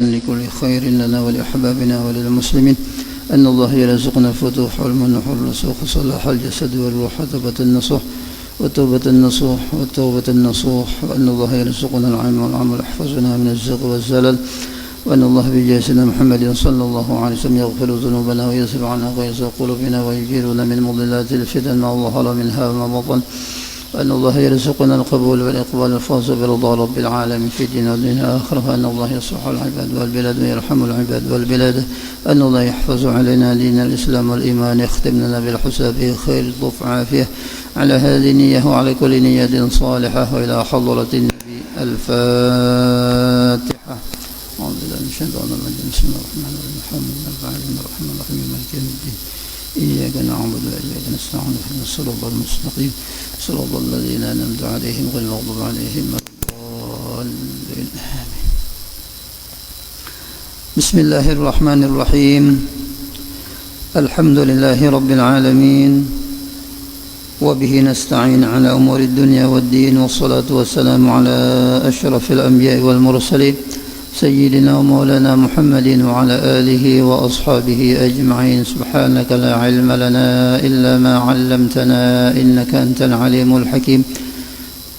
لكل خير لنا ولأحبابنا وللمسلمين أن الله يرزقنا الفتوح والمنح والرسوخ صلاح الجسد والروح وتوبة النصوح والتوبة النصوح وأن الله يرزقنا العلم والعمل يحفظنا من الزغ والزلل وأن الله بجاه محمد صلى الله عليه وسلم يغفر ذنوبنا ويصرف عنا غيظ قلوبنا ويجيرنا من مضلات الفتن ما ظهر منها وما بطن وأن الله يرزقنا القبول والإقبال الفوز برضا رب العالمين في دين ودنيا آخرة وأن الله يصلح العباد والبلاد ويرحم العباد والبلاد أن الله يحفظ علينا دين الإسلام والإيمان يختم لنا بالحسنى بخير لطف عافية على هذه النية وعلى كل نية صالحة وإلى حضرة النبي الفاتحة. أعوذ بالله من الشيطان الرجيم. بسم الله الرحمن الرحيم. الحمد لله رب العالمين الرحمن الرحيم مالك يوم الدين إياك نعبد وإياك نستعين اهدنا الصراط المستقيم صراط الذين أنعمت عليهم غير المغضوب عليهم ولا الضالين. بسم الله الرحمن الرحيم. الحمد لله رب العالمين وبه نستعين على أمور الدنيا والدين والصلاة والسلام على أشرف الأنبياء والمرسلين سيدنا ومولانا محمد وعلى آله وأصحابه أجمعين. سبحانك لا علم لنا إلا ما علمتنا إنك أنت العليم الحكيم.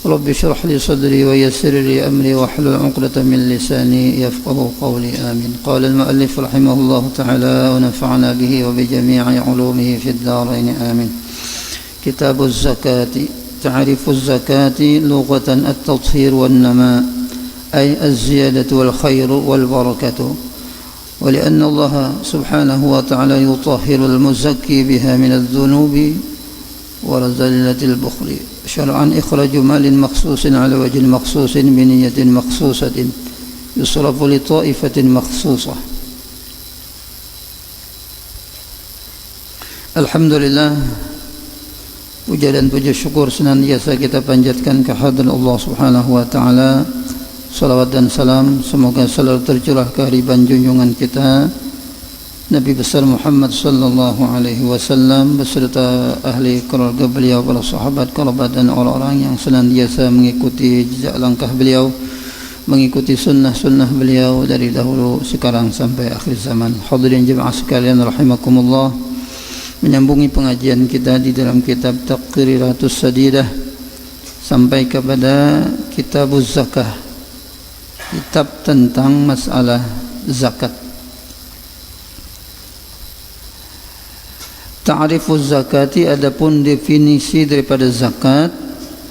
رب اشرح لي صدري ويسر لي أمري واحلل عقدة من لساني يفقه قولي آمين. قال المؤلف رحمه الله تعالى ونفعنا به وبجميع علومه في الدارين آمين. كتاب الزكاة. تعريف الزكاة لغة التطهير والنماء أي الزيادة والخير والبركة، ولأن الله سبحانه وتعالى يطهر المزكي بها من الذنوب ورذيلة البخل. شرعا إخراج مال مخصوص على وجه مخصوص بنية مخصوصة يصرف لطائفة مخصوصة. Alhamdulillah, puja dan puji syukur senantiasa kita panjatkan kehadirat Allah Subhanahu wa taala. Salawat dan salam semoga selalu tercurah ke hariban junjungan kita Nabi besar Muhammad sallallahu alaihi wasallam beserta ahli keluarga beliau, para sahabat, kerabat dan orang-orang yang senantiasa mengikuti jejak langkah beliau, mengikuti sunnah-sunnah beliau dari dahulu sekarang sampai akhir zaman. Hadirin jemaah sekalian rahimakumullah, menyambungi pengajian kita di dalam kitab Taqriratus Sadidah sampai kepada Kitabuz Zakah, kitab tentang masalah zakat. Ta'rifuz zakati, adapun definisi daripada zakat,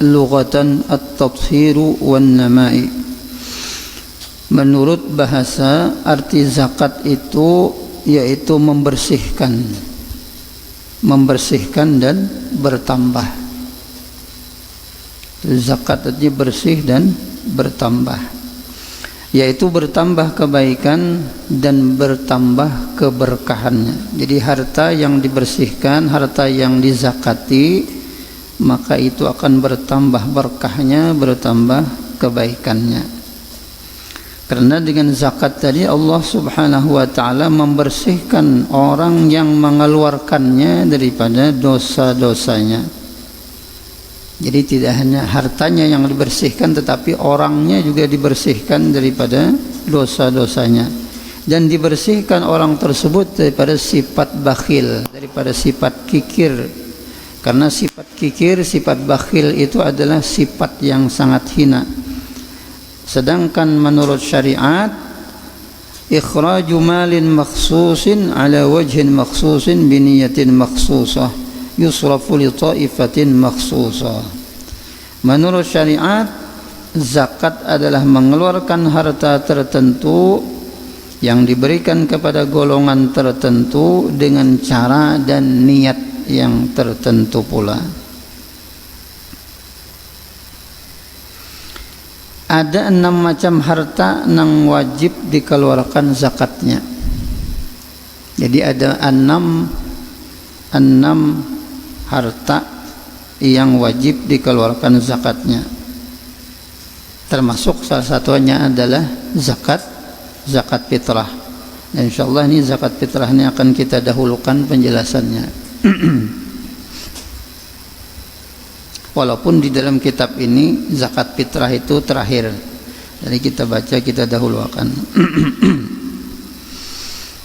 lughatan at-tathhiru wan nama'i. Menurut bahasa, arti zakat itu yaitu membersihkan dan bertambah. Zakat artinya bersih dan bertambah, yaitu bertambah kebaikan dan bertambah keberkahannya. Jadi harta yang dibersihkan, harta yang dizakati, maka itu akan bertambah berkahnya, bertambah kebaikannya. Karena dengan zakat tadi Allah Subhanahu wa taala membersihkan orang yang mengeluarkannya daripada dosa-dosanya. Jadi tidak hanya hartanya yang dibersihkan, tetapi orangnya juga dibersihkan daripada dosa-dosanya. Dan dibersihkan orang tersebut daripada sifat bakhil, daripada sifat kikir. Karena sifat kikir, sifat bakhil itu adalah sifat yang sangat hina. Sedangkan menurut syariat, ikhraju malin makhsusin ala wajhin makhsusin biniyatin makhsusah yusrafu li ta'ifatin makhsusah. Menurut syariat, zakat adalah mengeluarkan harta tertentu yang diberikan kepada golongan tertentu dengan cara dan niat yang tertentu pula. Ada 6 macam harta yang wajib dikeluarkan zakatnya. Jadi ada 6 harta yang wajib dikeluarkan zakatnya. Termasuk salah satunya adalah zakat fitrah. Dan insyaallah ini zakat fitrah ini akan kita dahulukan penjelasannya. Walaupun di dalam kitab ini zakat fitrah itu terakhir. Jadi kita baca, kita dahulukan.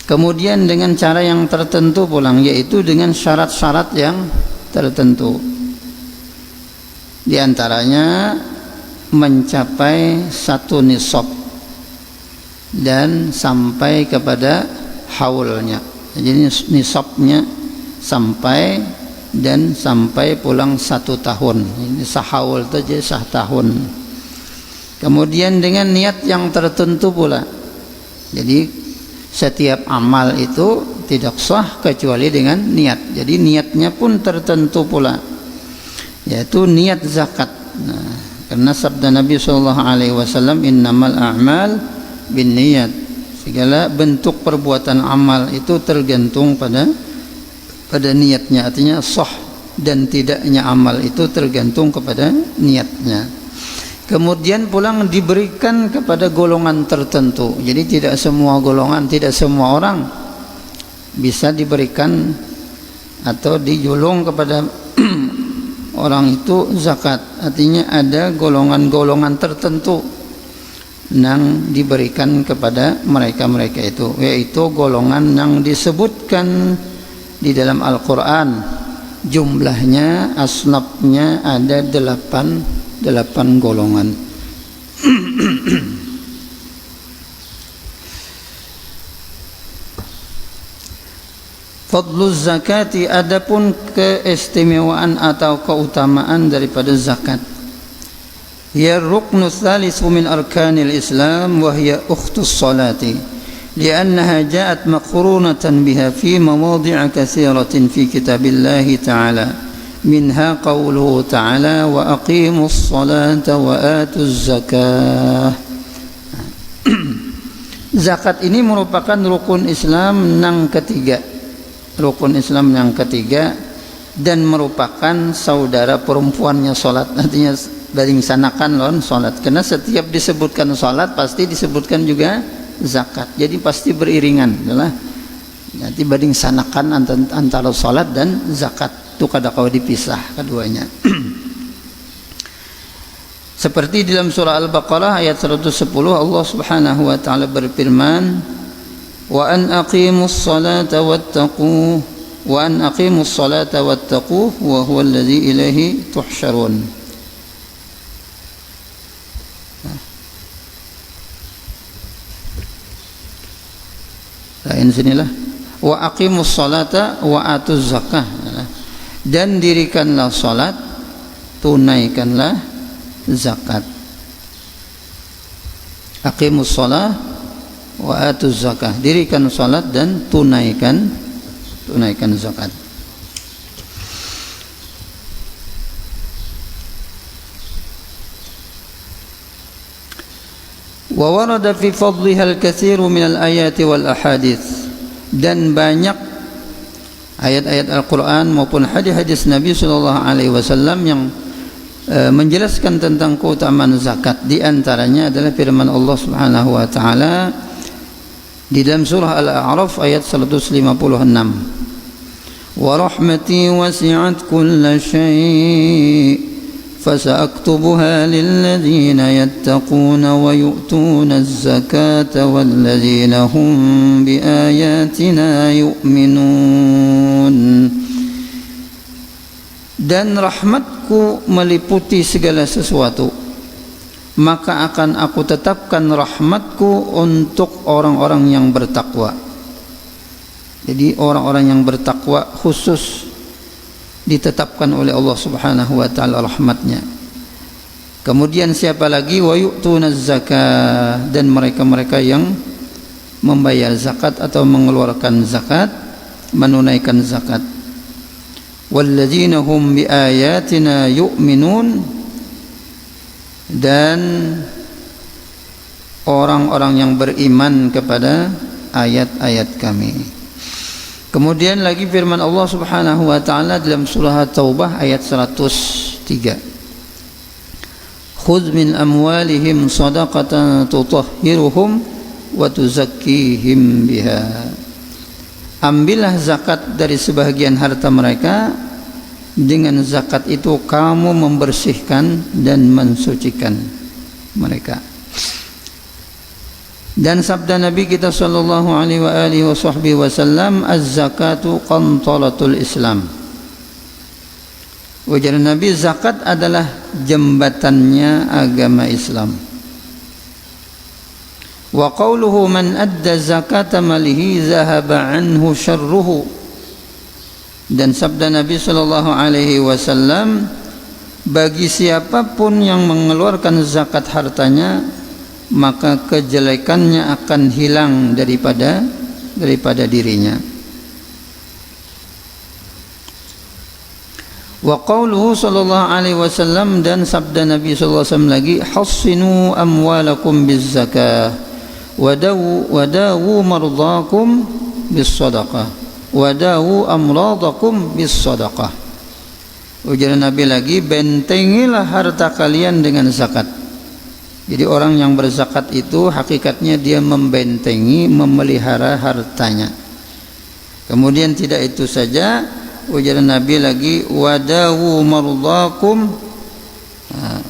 Kemudian dengan cara yang tertentu pulang, yaitu dengan syarat-syarat yang tertentu. Di antaranya mencapai 1 nisab dan sampai kepada haulnya. Jadi nisabnya sampai dan sampai pulang 1 tahun. Ini sahaul itu jadi 1 tahun. Kemudian dengan niat yang tertentu pula. Jadi setiap amal itu tidak sah kecuali dengan niat. Jadi niatnya pun tertentu pula, yaitu niat zakat. Nah, karena sabda Nabi SAW, innamal a'mal bin niat, segala bentuk perbuatan amal itu tergantung pada niatnya. Artinya sah dan tidaknya amal itu tergantung kepada niatnya. Kemudian pulang diberikan kepada golongan tertentu. Jadi tidak semua golongan, tidak semua orang bisa diberikan atau dijulung kepada orang itu zakat. Artinya ada golongan-golongan tertentu yang diberikan kepada mereka-mereka itu, yaitu golongan yang disebutkan di dalam Al-Quran. Jumlahnya, asnafnya ada 8 golongan. Fadluz zakati, adapun keistimewaan atau keutamaan daripada zakat. Hiya ruknu tsalitsu min arkanil Islam wa hiya ukhtus salati li'annaha ja'at maqrunatan biha fi mawadhi'a katsiratin fi kitabillahi ta'ala minha qawluhu ta'ala wa aqimus salata wa atuz zakah. Zakat ini merupakan rukun Islam yang ketiga. Rukun Islam yang ketiga dan merupakan saudara perempuannya salat. Artinya baringsanakan lon salat, karena setiap disebutkan salat pasti disebutkan juga zakat. Jadi pasti beriringan, adalah nanti baringsanakan antara salat dan zakat. Itu kada kau dipisah keduanya. Seperti dalam surah Al-Baqarah ayat 110, Allah Subhanahu wa taala berfirman, wa an aqimus salata wattaqu wa an aqimus salata wattaqu wa huwa alladzi ilaihi tuhsyarun. Lain sinilah, wa aqimus salata wa atuz zakah, dan dirikanlah salat, tunaikanlah zakat. Aqimus salah wa atuz zakah, dirikan salat dan tunaikan zakat. Wa warada fi fadliha al-katsiru min al-ayati wal ahadits, dan banyak ayat-ayat Al-Qur'an maupun hadis-hadis Nabi sallallahu alaihi wasallam yang menjelaskan tentang keutamaan zakat. Di antaranya adalah firman Allah Subhanahu wa taala di dalam surah Al-A'raf ayat 156. Wa rahmati wasi'at kulla syai' فسأكتبها للذين يتقون ويؤتون الزكاة والذين هم بآياتنا يؤمنون. Dan rahmatku meliputi segala sesuatu, maka akan aku tetapkan rahmatku untuk orang-orang yang bertakwa. Jadi orang-orang yang bertakwa khusus ditetapkan oleh Allah Subhanahu wa taala rahmatnya. Kemudian siapa lagi? Wa yu'tunaz zakah, dan mereka-mereka yang membayar zakat atau mengeluarkan zakat, menunaikan zakat. Walladzina hum biayatina yu'minun, dan orang-orang yang beriman kepada ayat-ayat kami. Kemudian lagi firman Allah Subhanahu wa taala dalam surah At-Taubah ayat 103. Khudz min amwalihim shadaqatan tutahhiruhum wa tuzakkihim biha. Ambillah zakat dari sebahagian harta mereka, dengan zakat itu kamu membersihkan dan mensucikan mereka. Dan sabda Nabi kita sallallahu alaihi wasallam, az-zakatu qantalatul Islam. Ujar Nabi, zakat adalah jembatannya agama Islam. Wa qawluhu man adda zakata malihi zahaba anhu syarruhu. Dan sabda Nabi sallallahu alaihi wasallam, bagi siapapun yang mengeluarkan zakat hartanya, maka kejelekannya akan hilang daripada dirinya. Wa qawluhu sallallahu alaihi wasallam, dan sabda Nabi sallallahu alaihi wasallam lagi, hassinu amwalakum bizzakah wadawu mardakum bis-sadaqah wadawu amradakum bis-sadaqah. Ujar Nabi lagi, bentengilah harta kalian dengan zakat. Jadi orang yang berzakat itu hakikatnya dia membentengi, memelihara hartanya. Kemudian tidak itu saja, ujar Nabi lagi, wadawu mardakum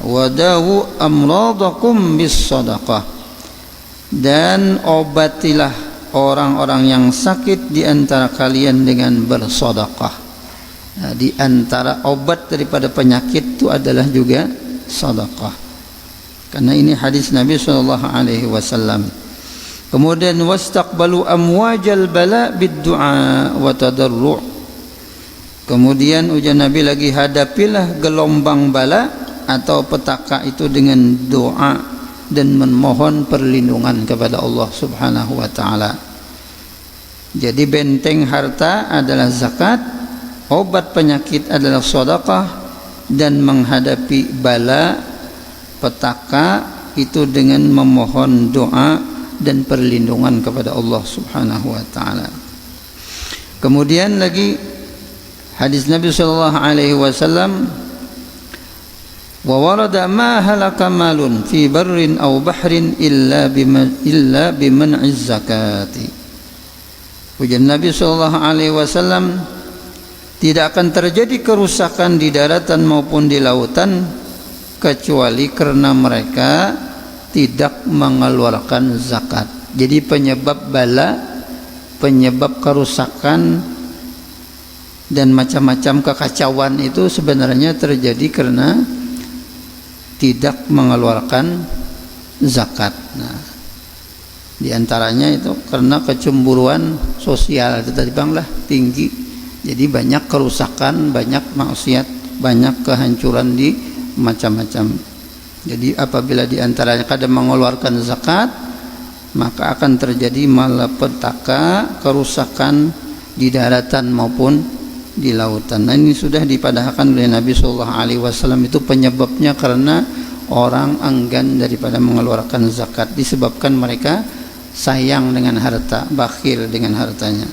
wadawu amradakum bis-sadaqah. Dan obatilah orang-orang yang sakit di antara kalian dengan bersedekah. Nah, di antara obat daripada penyakit itu adalah juga sedekah. Karena ini hadis Nabi sallallahu alaihi wasallam. Kemudian wastaqbalu amwajal bala bid-du'a wa tadarru'. Kemudian ujar Nabi lagi, hadapilah gelombang bala atau petaka itu dengan doa dan memohon perlindungan kepada Allah Subhanahu wa taala. Jadi benteng harta adalah zakat, obat penyakit adalah sedekah, dan menghadapi bala petaka itu dengan memohon doa dan perlindungan kepada Allah Subhanahu wa taala. Kemudian lagi hadis Nabi sallallahu alaihi wasallam, wa warada ma halaka malun fi barrin aw bahrin illa biman'iz zakati. Ujar Nabi sallallahu alaihi wasallam, tidak akan terjadi kerusakan di daratan maupun di lautan kecuali karena mereka tidak mengeluarkan zakat. Jadi penyebab bala, penyebab kerusakan dan macam-macam kekacauan itu sebenarnya terjadi karena tidak mengeluarkan zakat. Nah, di antaranya itu karena kecemburuan sosial itu tadi Bang lah tinggi. Jadi banyak kerusakan, banyak maksiat, banyak kehancuran di macam-macam. Jadi apabila di antaranya kadang mengeluarkan zakat, maka akan terjadi malapetaka, kerusakan di daratan maupun di lautan. Nah, ini sudah dipadahkan oleh Nabi sallallahu alaihi wasallam, itu penyebabnya karena orang enggan daripada mengeluarkan zakat, disebabkan mereka sayang dengan harta, bakhil dengan hartanya.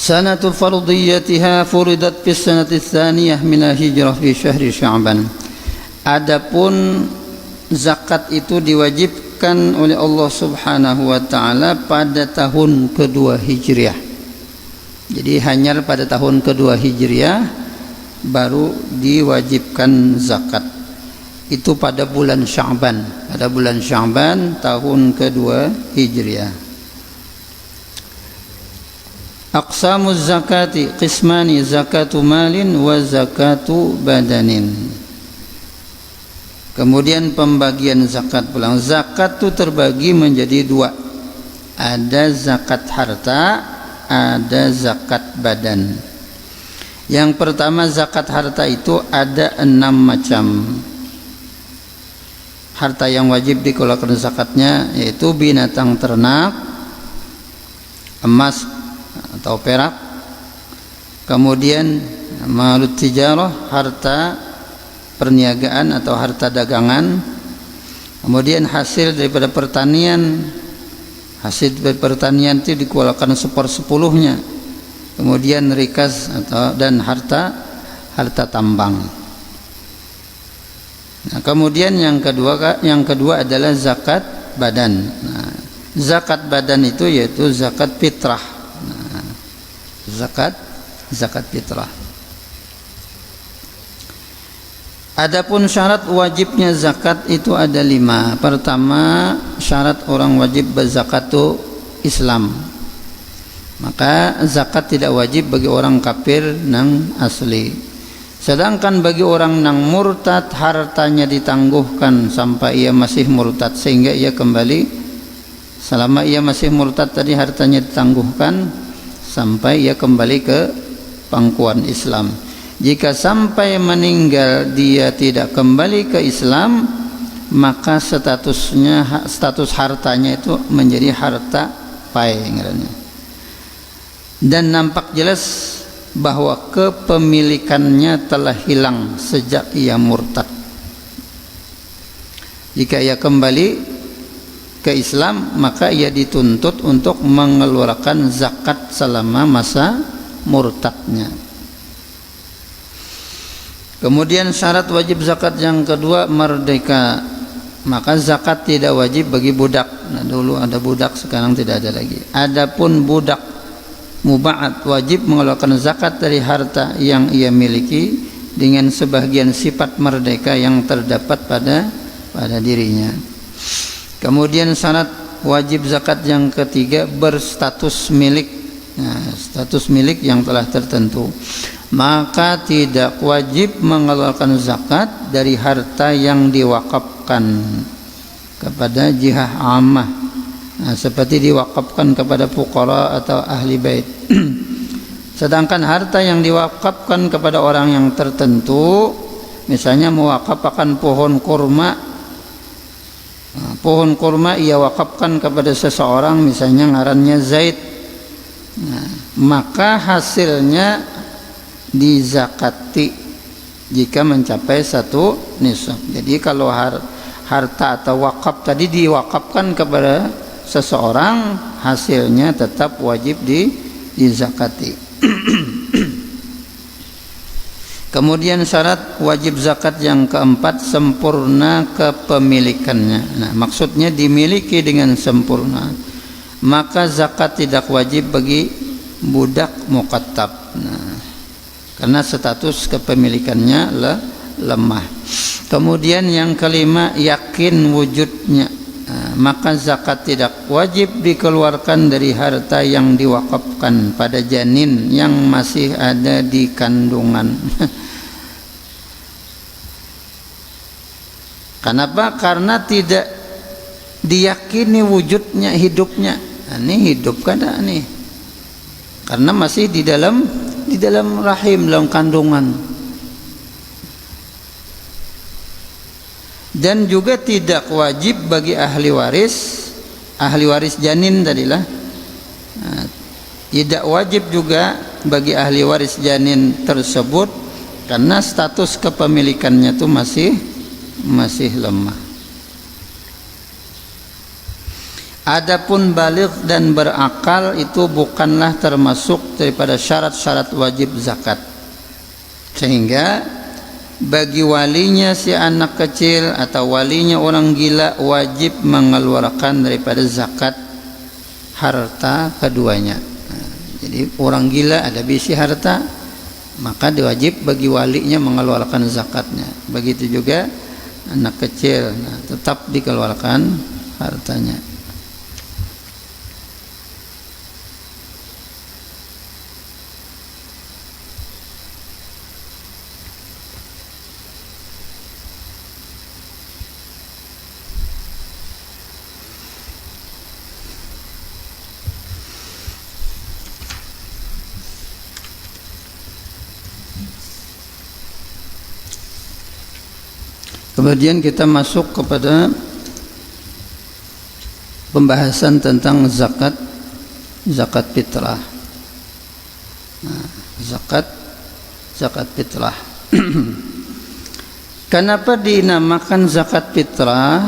Sanatu fardiyatiha furidat fis sanati tsaniyah min al-hijrah fi syahri Sya'ban. Adapun zakat itu diwajibkan oleh Allah Subhanahu wa taala pada tahun kedua Hijriah. Jadi hanya pada tahun kedua Hijriah baru diwajibkan zakat. Itu pada bulan Sya'ban. Pada bulan Sya'ban tahun kedua Hijriah. Aqsamuz zakati qismani, zakatu malin wa zakatu badanin. Kemudian pembagian zakat pulang. Zakat itu terbagi menjadi dua. Ada zakat harta, ada zakat badan. Yang pertama zakat harta itu ada 6 macam. Harta yang wajib dikeluarkan zakatnya yaitu binatang ternak, emas atau perak, kemudian malut tijarah, harta perniagaan atau harta dagangan, kemudian hasil daripada pertanian. Hasil dari pertanian itu dikeluarkan 1/10-nya, kemudian rikas atau dan harta tambang. Nah, kemudian yang kedua adalah zakat badan. Nah, zakat badan itu yaitu zakat fitrah. Nah, zakat zakat fitrah. Adapun syarat wajibnya zakat itu ada 5. Pertama, syarat orang wajib berzakat itu Islam. Maka zakat tidak wajib bagi orang kafir nang asli. Sedangkan bagi orang nang murtad, hartanya ditangguhkan sampai ia masih murtad, sehingga ia kembali. Selama ia masih murtad tadi, hartanya ditangguhkan sampai ia kembali ke pangkuan Islam. Jika sampai meninggal dia tidak kembali ke Islam, maka status hartanya itu menjadi harta pai. Dan nampak jelas bahwa kepemilikannya telah hilang sejak ia murtad. Jika ia kembali ke Islam, maka ia dituntut untuk mengeluarkan zakat selama masa murtadnya. Kemudian syarat wajib zakat yang kedua, merdeka. Maka zakat tidak wajib bagi budak. Nah, dulu ada budak, sekarang tidak ada lagi. Adapun budak muba'ad wajib mengeluarkan zakat dari harta yang ia miliki dengan sebagian sifat merdeka yang terdapat pada dirinya. Kemudian syarat wajib zakat yang ketiga, berstatus milik. Nah, status milik yang telah tertentu. Maka tidak wajib mengeluarkan zakat dari harta yang diwakafkan kepada jihah ammah. Nah, seperti diwakafkan kepada fuqara atau ahli bait. Sedangkan harta yang diwakafkan kepada orang yang tertentu, misalnya mewakafkan pohon kurma. Nah, pohon kurma ia wakafkan kepada seseorang, misalnya ngarannya Zaid. Nah, maka hasilnya dizakati jika mencapai 1 nisab. Jadi kalau harta atau wakaf tadi diwakafkan kepada seseorang, hasilnya tetap wajib dizakati. Kemudian syarat wajib zakat yang keempat, sempurna kepemilikannya. Nah, maksudnya dimiliki dengan sempurna. Maka zakat tidak wajib bagi budak muqattab. Nah, karena status kepemilikannya lemah. Kemudian yang kelima, yakin wujudnya. Nah, maka zakat tidak wajib dikeluarkan dari harta yang diwakafkan pada janin yang masih ada di kandungan. Kenapa? Karena tidak diyakini wujudnya, hidupnya. Nah, ini hidup kada nih? Karena masih di dalam rahim, dalam kandungan. Dan juga tidak wajib bagi ahli waris janin tadilah. Nah, tidak wajib juga bagi ahli waris janin tersebut karena status kepemilikannya itu masih lemah. Adapun baligh dan berakal itu bukanlah termasuk daripada syarat-syarat wajib zakat. Sehingga bagi walinya si anak kecil atau walinya orang gila wajib mengeluarkan daripada zakat harta keduanya. Nah, jadi orang gila ada bisi harta, maka diwajib bagi walinya mengeluarkan zakatnya. Begitu juga anak kecil, nah, tetap dikeluarkan hartanya. Kemudian kita masuk kepada pembahasan tentang zakat fitrah. Nah, zakat fitrah. Kenapa dinamakan zakat fitrah?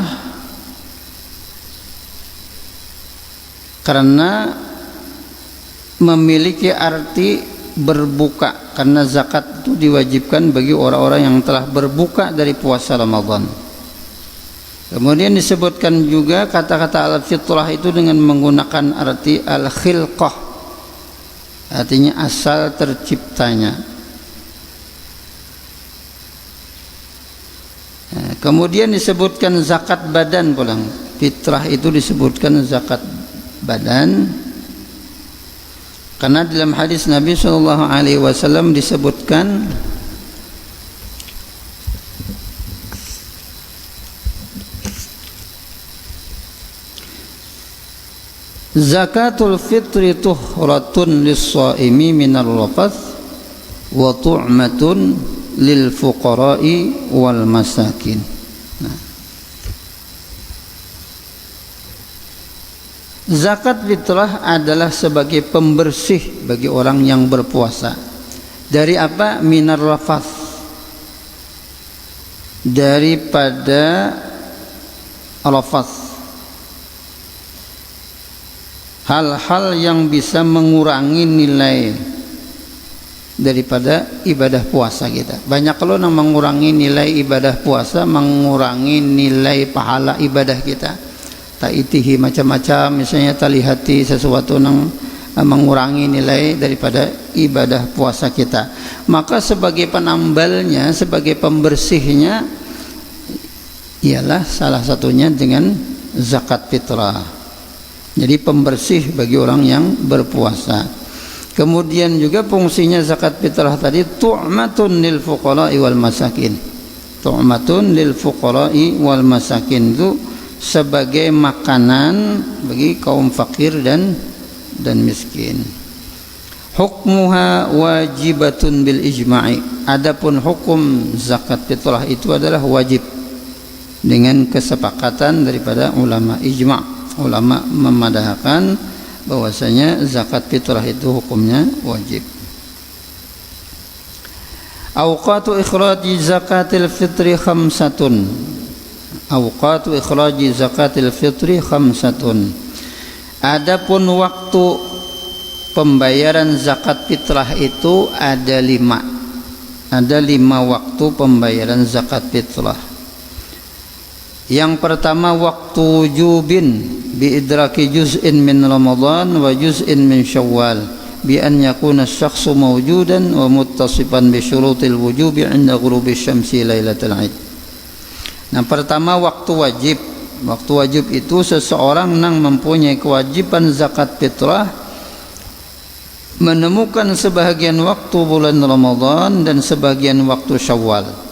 Karena memiliki arti berbuka, karena zakat itu diwajibkan bagi orang-orang yang telah berbuka dari puasa Ramadan. Kemudian disebutkan juga kata-kata al-fitrah itu dengan menggunakan arti al-khilqah. artinya asal terciptanya. Kemudian disebutkan zakat badan pulang. Fitrah itu disebutkan zakat badan karena dalam hadis Nabi SAW disebutkan zakatul fitri tuhratun lis-shaimi minar rafath wa tu'matun lil fuqara'i wal masakin. Zakat fitrah adalah sebagai pembersih bagi orang yang berpuasa. Dari apa? Minar rafath, daripada rafath, hal-hal yang bisa mengurangi nilai daripada ibadah puasa kita. Banyak kalau yang mengurangi nilai ibadah puasa, mengurangi nilai pahala ibadah kita. Ta'itihi macam-macam, misalnya talihati sesuatu yang mengurangi nilai daripada ibadah puasa kita. Maka sebagai penambalnya, sebagai pembersihnya ialah salah satunya dengan zakat fitrah. Jadi pembersih bagi orang yang berpuasa. Kemudian juga fungsinya zakat fitrah tadi tu'matun lil fuqara'i wal masakin. Tu'matun lil fuqara'i wal masakin itu sebagai makanan bagi kaum fakir dan miskin. Hukmuha wajibatun bil ijma'i. Adapun hukum zakat fitrah itu adalah wajib dengan kesepakatan daripada ulama, ijma'. Ulama memadahkan bahwasanya zakat fitrah itu hukumnya wajib. Awqatu ikhraji zakatil fitri khamsatun. Awqatu ikhraji zakatil fitri khamsatun. Adapun waktu pembayaran zakat fitrah itu ada 5. Ada 5 waktu pembayaran zakat fitrah. Yang pertama waktu wujubin bi idraki juz'in min Ramadan wa juz'in min Syawal bi an yakuna asy-syakhsu mawjudan wa muttasifan bi syurutil wujubi 'inda ghurubi syamsi lailatul 'id. Nah, pertama waktu wajib. Waktu wajib itu seseorang yang mempunyai kewajiban zakat fitrah menemukan sebahagian waktu bulan Ramadan dan sebahagian waktu Syawal.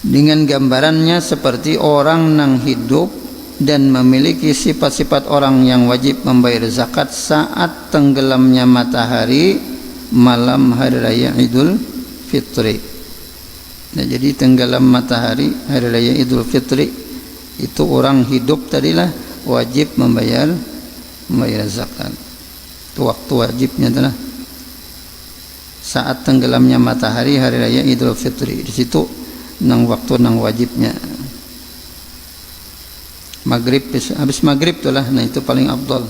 Dengan gambarannya seperti orang yang hidup dan memiliki sifat-sifat orang yang wajib membayar zakat saat tenggelamnya matahari malam hari raya Idul Fitri. Nah, jadi tenggelam matahari hari raya Idul Fitri itu orang hidup tadilah wajib membayar zakat. Itu waktu wajibnya adalah saat tenggelamnya matahari hari raya Idul Fitri. Di situ nang waktu nang wajibnya maghrib, habis maghrib itulah. Nah, itu paling afdal,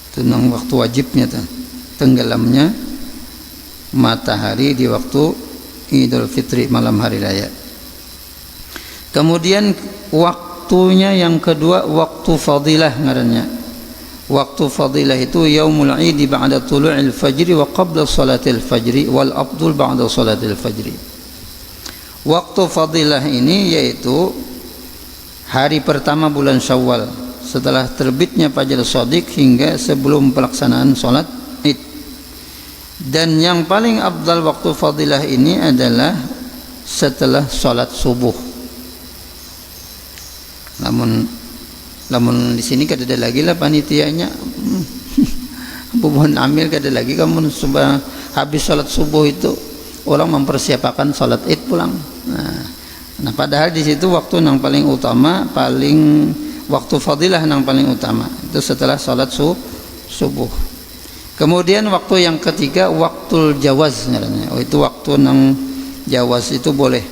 itu nang waktu wajibnya tuh, tenggelamnya matahari di waktu Idul Fitri malam hari raya. Kemudian waktunya yang kedua waktu fadilah ngarannya. Waktu fadilah itu yaumul idi ba'da tulu'il fajri wa qabla salatil fajri wal afdal ba'da salatil fajri. Waktu fadilah ini yaitu hari pertama bulan Syawal setelah terbitnya fajar shadiq hingga sebelum pelaksanaan sholat Id. Dan yang paling afdal waktu fadilah ini adalah setelah sholat subuh. Namun di sini kada ada lagi lah panitianya. Bubuhan amil kada lagi, kamu sudah habis sholat subuh itu orang mempersiapkan sholat Id pulang. Nah, padahal di situ waktu yang paling utama, waktu fadilah yang paling utama itu setelah sholat subuh. Kemudian waktu yang ketiga waktu jawaz namanya. Itu waktu yang jawaz itu boleh,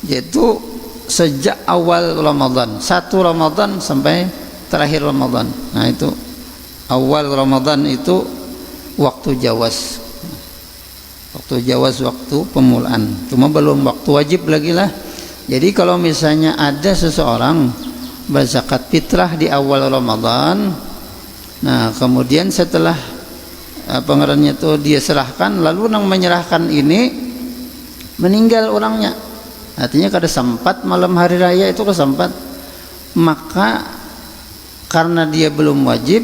yaitu sejak awal Ramadan, 1 Ramadan sampai terakhir Ramadan. Nah, itu awal Ramadan itu waktu jawaz. Waktu jawaz, waktu pemulaan. Cuma belum waktu wajib lagi lah. Jadi kalau misalnya ada seseorang berzakat fitrah di awal Ramadan, Nah kemudian setelah pengarannya itu dia serahkan, lalu nang menyerahkan ini meninggal orangnya, artinya kada sempat malam hari raya itu kesempat, maka karena dia belum wajib,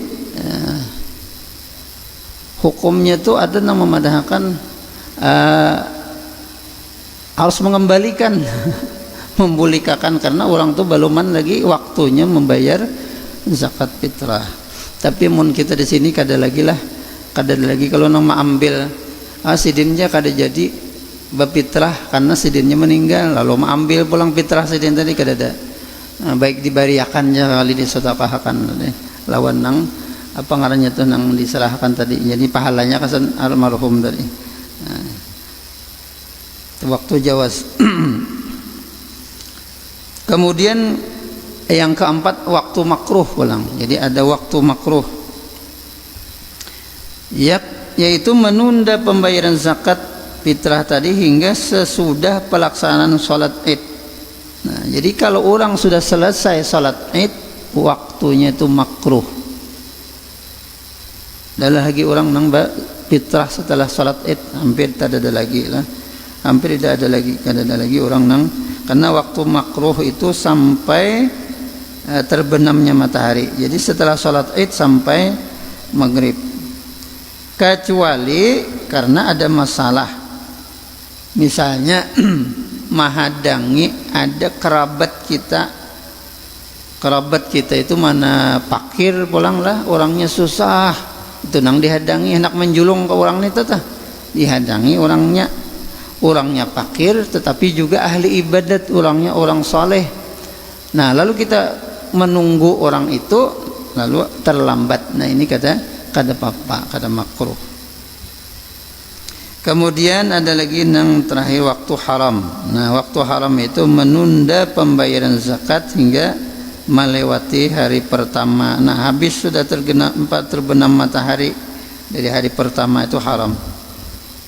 hukumnya itu ada yang memadahkan harus mengembalikan membulikakan, karena orang tuh beluman lagi waktunya membayar zakat fitrah. Tapi mun kita di sini kada lagi kalau nang ambil sidinnya kada jadi bapitrah karena sidinnya meninggal, lalu ambil pulang fitrah sidin tadi kada ada. Baik dibariakannya kali disedekahkan lawan nang apa ngarannya tuh nang diserahkan tadi, jadi pahalanya kasan almarhum tadi. Waktu jawas. Kemudian yang keempat waktu makruh pulang. Jadi ada waktu makruh, yaitu menunda pembayaran zakat fitrah tadi hingga sesudah pelaksanaan sholat id. Nah, jadi kalau orang sudah selesai sholat id, waktunya itu makruh. Adalah lagi orang nang fitrah setelah sholat id, hampir tidak ada lagi lah. Hampir tidak ada lagi orang nang, karena waktu makruh itu sampai terbenamnya matahari. Jadi setelah sholat id sampai maghrib, kecuali karena ada masalah, misalnya menghadangi ada kerabat kita itu mana fakir pulang lah, orangnya susah, itu nang dihadangi, hendak menjulung ke orang itu tah, dihadangi orangnya fakir tetapi juga ahli ibadat, orangnya orang soleh. Nah lalu kita menunggu orang itu lalu terlambat, nah ini kada apa-apa, kada makruh. Kemudian ada lagi yang terakhir waktu haram. Nah waktu haram itu menunda pembayaran zakat hingga melewati hari pertama. Nah habis sudah terbenam matahari dari hari pertama itu haram.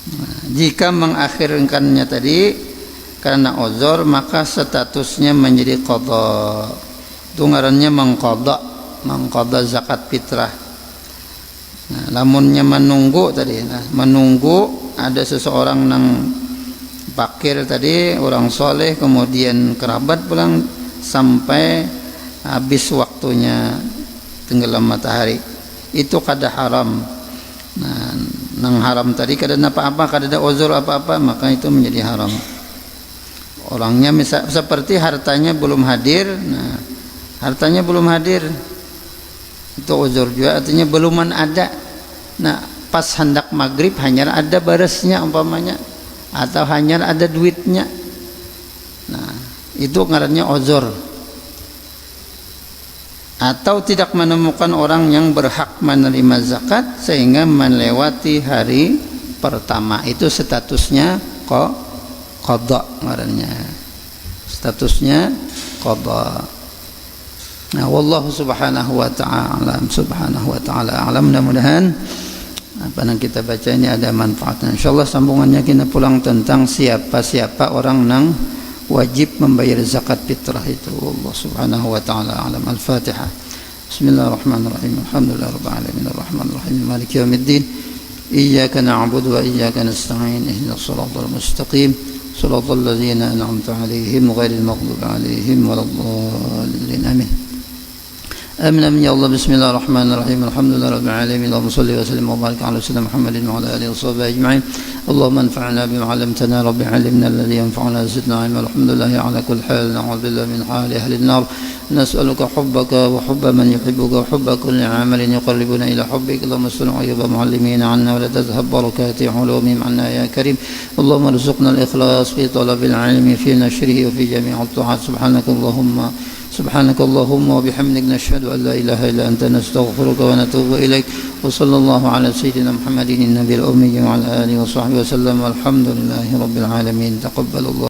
Nah, jika mengakhirkannya tadi karena uzur, maka statusnya menjadi qadha. Itu ngarannya mengqadha zakat fitrah. Nah, lamunnya menunggu tadi, menunggu ada seseorang nang fakir tadi, orang soleh, kemudian kerabat pulang sampai habis waktunya tenggelam matahari, itu kada haram. Nah, nang haram tadi kada apa-apa, kada ada uzur apa-apa, maka itu menjadi haram. Orangnya misal seperti hartanya belum hadir, nah hartanya belum hadir itu uzur juga, artinya beluman ada. Nah pas hendak maghrib hanya ada barasnya umpamanya, atau hanya ada duitnya, nah itu ngarannya uzur. Atau tidak menemukan orang yang berhak menerima zakat sehingga melewati hari pertama, itu statusnya qadha, ngarannya statusnya qadha. Nah wallahu subhanahu wa ta'ala alam. Mudah-mudahan apa yang kita baca ini ada manfaatnya. Insyaallah sambungannya kita pulang tentang siapa orang nang wajib membayar zakat fitrah itu. Allah subhanahu wa ta'ala alam. Al-Fatihah. Bismillahirrahmanirrahim. Alhamdulillahirabbil alamin arrahmanir rahim maliki yaumiddin. Iyyaka na'budu wa iyyaka nasta'in. Ihdinas siratal mustaqim. Siratal ladzina an'amta 'alaihim ghairil maghdubi 'alaihim waladdallin. Amin. آمين آمين يا الله. بسم الله الرحمن الرحيم الحمد لله رب العالمين اللهم صل وسلم وبارك على سيدنا محمد وعلى آله وصحبه أجمعين. اللهم انفعنا بما علمتنا رب علمنا الذي ينفعنا زدنا علما. الحمد لله على كل حال. نعوذ بالله من حال أهل النار. نسألك حبك وحب من يحبك وحب كل عمل يقربنا إلى حبك. اللهم صل عيوب معلمين عنا ولا تذهب بركات علومهم عنا يا كريم. اللهم ارزقنا الإخلاص في طلب العلم في نشره وفي جميع الطاعات. سبحانك اللهم وبحمدك نشهد أن لا إله إلا أنت نستغفرك ونتوب إليك. وصلى الله على سيدنا محمد النبي الأمي وعلى آله وصحبه وسلم والحمد لله رب العالمين. تقبل الله.